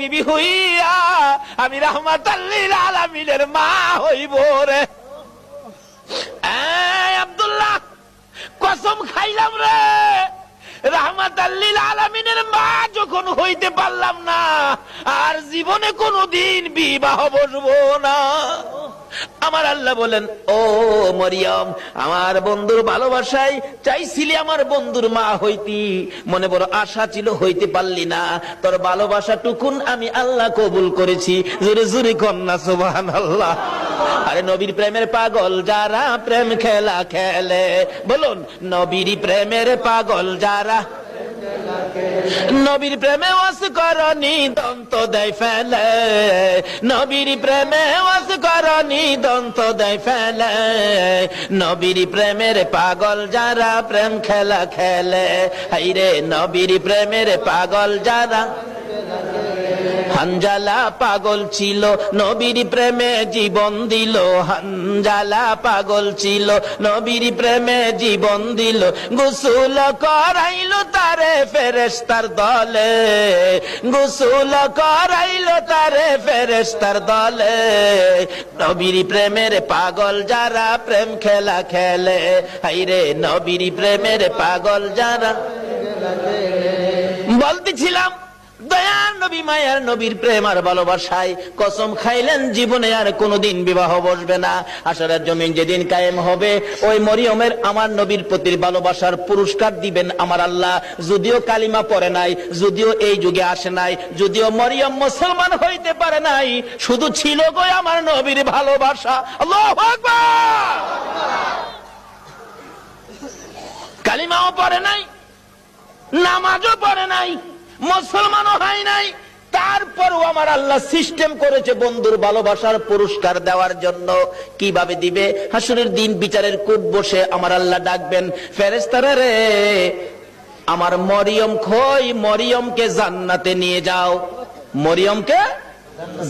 বিবি হইয়া আমি রাহমাতাল লিল আলামিনের মা হইব রে। আব্দুল্লাহ, কসম খাইলাম রে, রাহমাতাল লিল আলামিনের মা যখন হইতে পারলাম না, আর জীবনে কোনদিন বিবাহ বসবো না। আমার আল্লাহ বলেন, ও মরিয়ম, আমার বন্ধুর ভালোবাসায় চাইছিলি আমার বন্ধুর মা হইতি, মনে বড় আশা ছিল, হইতে পারলি না, তোর ভালোবাসা টুকুন আমি আল্লাহ কবুল করেছি। জোরে জোরে কন্যা সুবহানাল্লাহ। আরে নবীর প্রেমের পাগল যারা প্রেম খেলা খেলে, বলুন নবীর প্রেমের পাগল যারা, নবীর প্রেমে ওয়াস করনি দন্ত দেয় ফেলে, নবীর প্রেমে ওয়াস করনি দন্ত দেয় ফেলে, নবীর প্রেমের পাগল যারা প্রেম খেলা খেলে, হাইরে নবীর প্রেমের পাগল যারা। হানজালা পাগল ছিল নবীর প্রেমে জীবন দিল, হানজালা পাগল ছিল নবীর প্রেমে জীবন দিল, গোসল করাইলো তারে ফেরেশতার দলে, গোসল করাইলো তারে ফেরেশতার দলে, নবীর প্রেমের পাগল যারা প্রেম খেলা খেলে, হাইরে নবীর প্রেমের পাগল যারা। বলতেছিলাম দয়ার নবী মায়ার নবীর প্রেম আর ভালোবাসায় কসম খাইলেন জীবনে আর কোনদিন বিবাহ বসবে না। আসরের জমিন যেদিন কায়েম হবে, ওই মরিয়মের আমার নবীর প্রতি ভালোবাসার পুরস্কার দিবেন আমার আল্লাহ। যদিও কালিমা পড়ে নাই, যদিও এই যুগে আসে নাই, যদিও মরিয়ম মুসলমান হইতে পারে নাই, শুধু ছিল গো আমার নবীর ভালোবাসা। আল্লাহু আকবার। কালিমাও পড়ে নাই, নামাজও পড়ে নাই, মুসলমানও হয় নাই, তারপরও আমার আল্লাহ সিস্টেম করেছে বন্ধুর ভালোবাসার পুরস্কার দেওয়ার জন্য। কিভাবে দিবে? হাসরের দিন বিচারের কূপ বসে আমার আল্লাহ ডাকবেন, ফেরেশতারা রে আমার মরিয়ম কই, মরিয়মকে জান্নাতে নিয়ে যাও, মরিয়মকে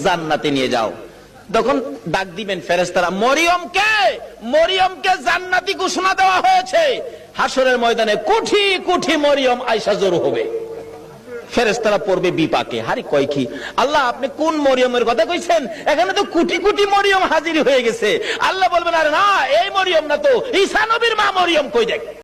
জান্নাতে নিয়ে যাও। তখন ডাক দিবেন ফেরেশতারা, মরিয়মকে, মরিয়মকে জান্নাতি ঘোষণা দেওয়া হয়েছে। হাসরের ময়দানে কোটি কোটি মরিয়ম আয়েশা জড়ো হবে। ফেরেশতারা পড়বে বিপাকে, হারি কয় কি আল্লাহ আপনি কোন মরিয়মের কথা কইছেন? এখানে তো কোটি কোটি মরিয়ম হাজির হয়ে গেছে। আল্লাহ বলবেন, আরে না, এই মরিয়ম না তো, ঈসা নবীর মা মরিয়ম, কই দেখ।